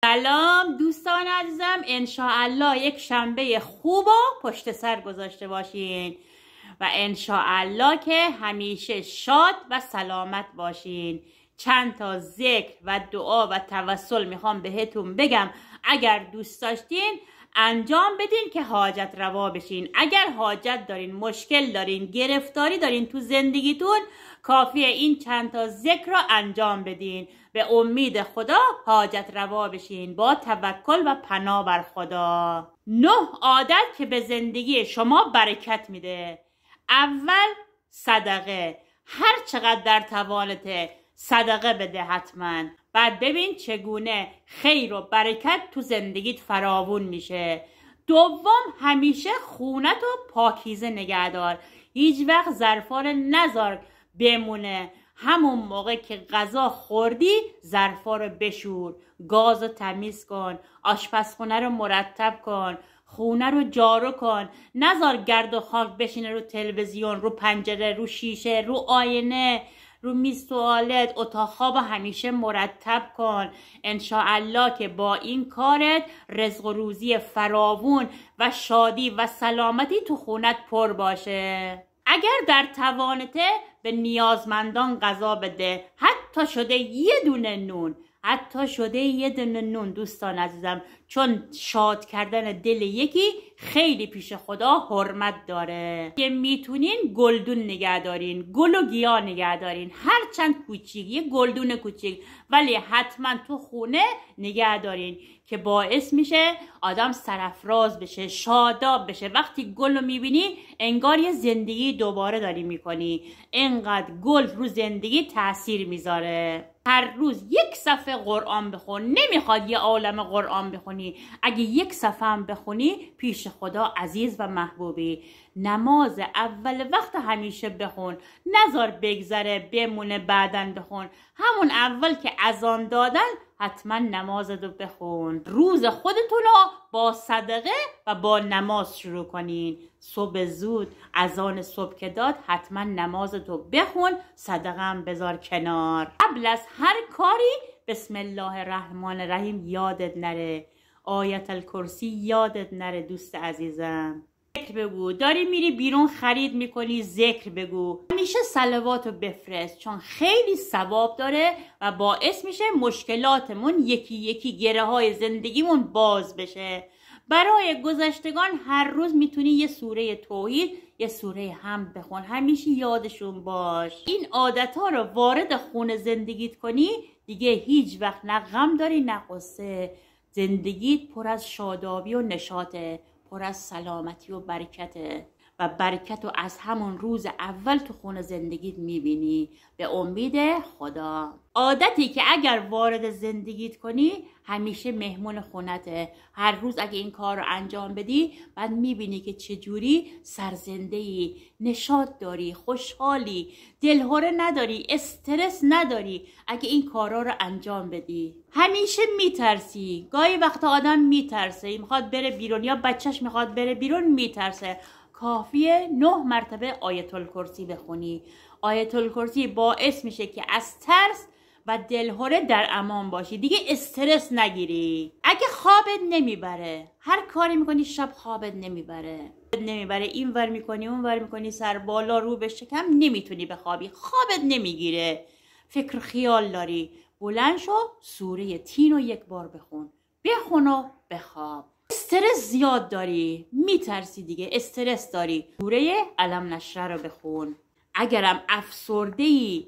سلام دوستان عزیزم، انشاءالله یک شنبه خوب و پشت سر گذاشته باشین و انشاءالله که همیشه شاد و سلامت باشین. چند تا ذکر و دعا و توسل میخوام بهتون بگم، اگر دوست داشتین انجام بدین که حاجت روا بشین. اگر حاجت دارین، مشکل دارین، گرفتاری دارین تو زندگیتون، کافیه این چند تا ذکر رو انجام بدین. به امید خدا حاجت روا بشین با توکل و پناه بر خدا. 9 عادت که به زندگی شما برکت میده. اول صدقه، هر چقدر در توانته صدقه بده حتما. بعد ببین چگونه خیر و برکت تو زندگیت فراوون میشه. دوم، همیشه خونت رو پاکیزه نگه دار. هیچ وقت ظرفا رو نذار بمونه. همون موقع که غذا خوردی ظرفا رو بشور، گاز رو تمیز کن، آشپزخونه رو مرتب کن، خونه رو جارو کن. نذار گرد و خاک بشینه رو تلویزیون، رو پنجره، رو شیشه، رو آینه، رو میز توالت. اتاق خواب همیشه مرتب کن. انشاءالله که با این کارت رزق و روزی فراوون و شادی و سلامتی تو خونت پر باشه. اگر در توانته به نیازمندان غذا بده، حتی شده یه دونه نون، دوستان عزیزم، چون شاد کردن دل یکی خیلی پیش خدا حرمت داره. یه میتونین گلدون نگه دارین، گل و گیاه نگه دارین، هر چند کوچیک، یه گلدون کوچیک، ولی حتما تو خونه نگه دارین که باعث میشه آدم سرافراز بشه، شاداب بشه. وقتی گل رو میبینی انگار یه زندگی دوباره داری میکنی. انقدر گل رو زندگی تاثیر میذاره. هر روز 1 صفحه قرآن بخون. نمیخواد یه عالم قرآن بخونی، اگه 1 صفحه هم بخونی پیش خدا عزیز و محبوبی. نماز اول وقت همیشه بخون، نذار بگذره بمونه بعدن بخون. همون اول که اذان دادن حتما نمازتو بخون. روز خودتون رو با صدقه و با نماز شروع کنین. صبح زود اذان صبح که داد حتما نمازتو بخون، صدقه هم بذار کنار. قبل از هر کاری بسم الله الرحمن الرحیم یادت نره، آیت الکرسی یادت نره. دوست عزیزم ذکر بگو. داری میری بیرون خرید میکنی، ذکر بگو. همیشه صلواتو بفرست، چون خیلی ثواب داره و باعث میشه مشکلاتمون یکی یکی، گره های زندگیمون باز بشه. برای گذشتگان هر روز میتونی یه سوره توحید، یه سوره حمد بخون، همیشه یادشون باش. این عادت ها رو وارد خون زندگیت کنی، دیگه هیچ وقت نه غم داری نه غصه. زندگیت پر از شادابی و نشاطه، پر از سلامتی و برکته و برکت رو از همون روز اول تو خون زندگیت میبینی. به امید خدا. عادتی که اگر وارد زندگیت کنی همیشه مهمون خونته. هر روز اگه این کار رو انجام بدی، بعد میبینی که چجوری سرزنده‌ای، نشاط داری، خوشحالی، دلهره نداری، استرس نداری اگه این کارا رو انجام بدی. همیشه میترسی، گاهی وقت آدم میترسه، میخواد بره بیرون یا بچهش میخواد بره بیرون میترسه. کافیه 9 مرتبه آیت الکرسی بخونی. آیت الکرسی باعث میشه که از ترس و دلهره در امان باشی، دیگه استرس نگیری. اگه خوابت نمیبره، هر کاری میکنی شب خوابت نمیبره، این ور میکنی اون ور میکنی، سر بالا رو به شکم، نمیتونی بخوابی، خوابت نمیگیره، فکر خیال داری، بلند شو سوره تین رو 1 بار بخون و بخواب. استرس زیاد داری، میترسی دیگه، استرس داری، سوره الم نشره رو بخون. اگرم افسرده‌ای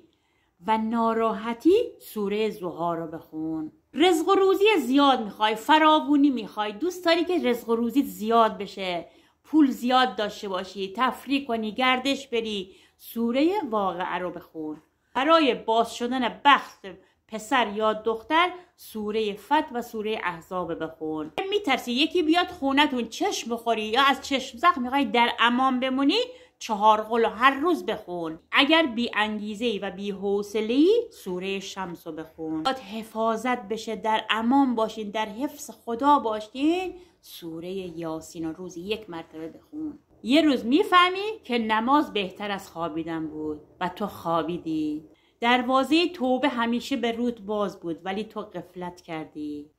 و ناراحتی، سوره ضحی رو بخون. رزق و روزی زیاد میخوای، فراوونی میخوای، دوست داری که رزق و روزیت زیاد بشه، پول زیاد داشته باشی، تفریح کنی، گردش بری، سوره واقعه رو بخون. برای باز شدن بخت پسر یا دختر سوره فتح و سوره احزاب بخون. میترسی یکی بیاد خونتون چشم بخوری یا از چشم زخم میخوای در امان بمونی، 4 قل هر روز بخون. اگر بی انگیزه‌ای و بی حوصله‌ای، سوره شمس رو بخون. حفاظت بشه، در امان باشین، در حفظ خدا باشین، سوره یاسین رو روزی 1 مرتبه بخون. یه روز میفهمی که نماز بهتر از خوابیدن بود و تو خوابیدی. دروازه توبه همیشه به رود باز بود ولی تو غفلت کردی.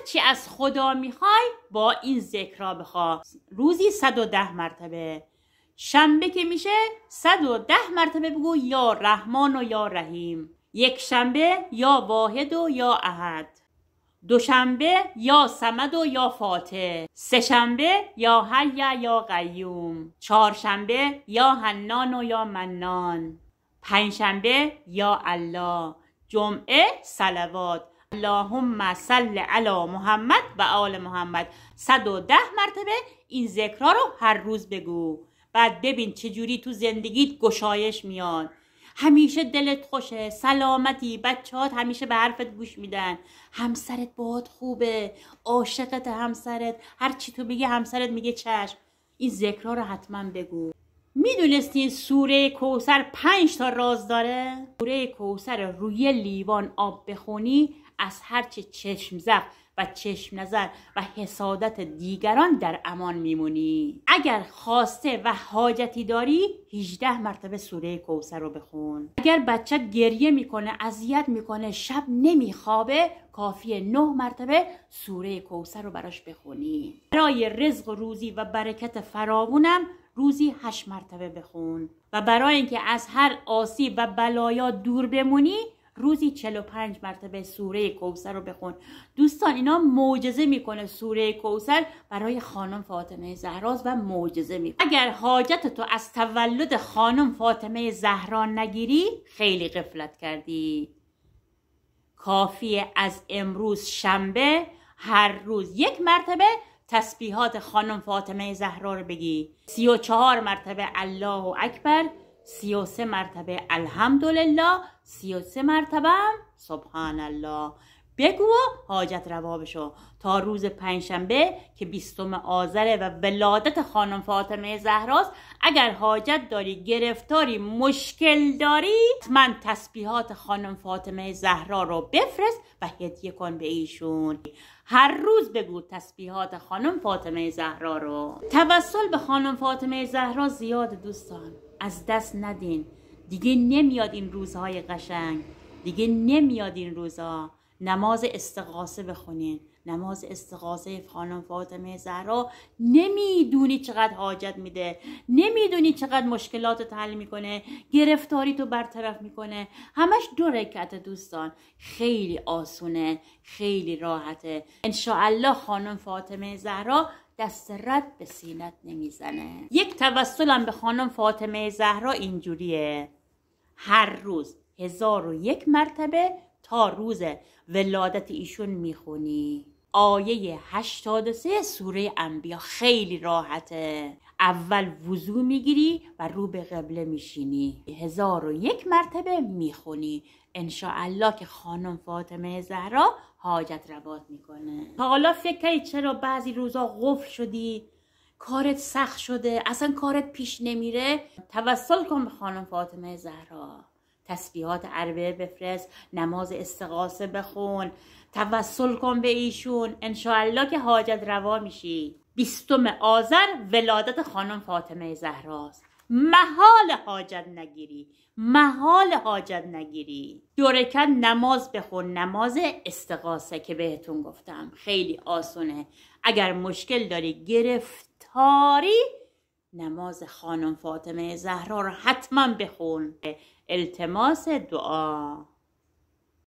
هرچی از خدا میخوای با این ذکرها بخوا. روزی 110 مرتبه. شنبه که میشه 110 مرتبه بگو یا رحمان و یا رحیم. یک شنبه یا واحد و یا احد. دوشنبه یا صمد و یا فاتح. سه شنبه یا حی یا قیوم. چهارشنبه یا حنان و یا منان. پنجشنبه یا الله. جمعه صلوات. اللهم صل علی محمد و آل محمد. 110 مرتبه این ذکرها رو هر روز بگو. بعد ببین چجوری تو زندگیت گشایش میاد. همیشه دلت خوشه، سلامتی، بچه‌هات همیشه به حرفت گوش میدن، همسرت باهات خوبه، عاشقت همسرت، هر چی تو بگی همسرت میگه چشم. این ذکرها رو حتما بگو. میدونستین سوره کوثر 5 تا راز داره؟ سوره کوثر روی لیوان آب بخونی از هر چه چشم زخم و چشم نظر و حسادت دیگران در امان میمونی. اگر خواسته و حاجتی داری 18 مرتبه سوره کوثر رو بخون. اگر بچت گریه میکنه، اذیت میکنه، شب نمیخوابه، کافیه 9 مرتبه سوره کوثر رو براش بخونی. برای رزق و روزی و برکت فراوونم روزی 8 مرتبه بخون. و برای اینکه از هر آسیب و بلایا دور بمونی روزی 45 مرتبه سوره کوثر رو بخون. دوستان اینا معجزه میکنه. سوره کوثر برای خانم فاطمه زهرا و معجزه میکنه. اگر حاجت تو از تولد خانم فاطمه زهرا نگیری خیلی غفلت کردی. کافیه از امروز شنبه هر روز 1 مرتبه تسبیحات خانم فاطمه زهرا رو بگی. 34 مرتبه الله اکبر، 33 مرتبه الحمدلله، 33 مرتبه سبحان الله. بگو و حاجت روا بشو تا روز پنجشنبه که 20 آذر و ولادت خانم فاطمه زهراست. اگر حاجت داری، گرفتاری، مشکل داری، من تسبیحات خانم فاطمه زهرا رو بفرست و هدیه کن به ایشون. هر روز بگو تسبیحات خانم فاطمه زهرا رو. توسل به خانم فاطمه زهرا زیاد دوستان، از دست ندین. دیگه نمیاد این روزهای قشنگ، دیگه نمیاد این روزها. نماز استغاثه بخونین، نماز استغاثه خانم فاطمه زهرا. نمیدونی چقدر حاجت میده، نمیدونی چقدر مشکلات حل میکنه، گرفتاری تو برطرف میکنه. همش 2 رکعت دوستان، خیلی آسونه، خیلی راحته. انشاءالله خانم فاطمه زهرا دست رد به سینت نمیزنه. یک توسلم به خانم فاطمه زهرا اینجوریه: هر روز 1001 مرتبه تا روز ولادت ایشون میخونی. آیه 83 سوره انبیا. خیلی راحته. اول وضو میگیری و رو به قبله میشینی، 1001 مرتبه میخونی. انشاءالله که خانم فاطمه زهرا حاجت روات میکنه. تا حالا فکر کردی چرا بعضی روزا قفل شدی، کارت سخت شده، اصلا کارت پیش نمیره؟ توسل کن به خانم فاطمه زهرا. تسبیحات عربه بفرست، نماز استغاثه بخون، توسل کن به ایشون. انشاءالله که حاجت روا میشی. 20 آذر ولادت خانم فاطمه زهراست. محال حاجت نگیری، محال حاجت نگیری. 2 رکعت نماز بخون، نماز استغاثه که بهتون گفتم خیلی آسونه. اگر مشکل داری، گرفتاری، نماز خانم فاطمه زهرا رو حتما بخون. التماس دعا.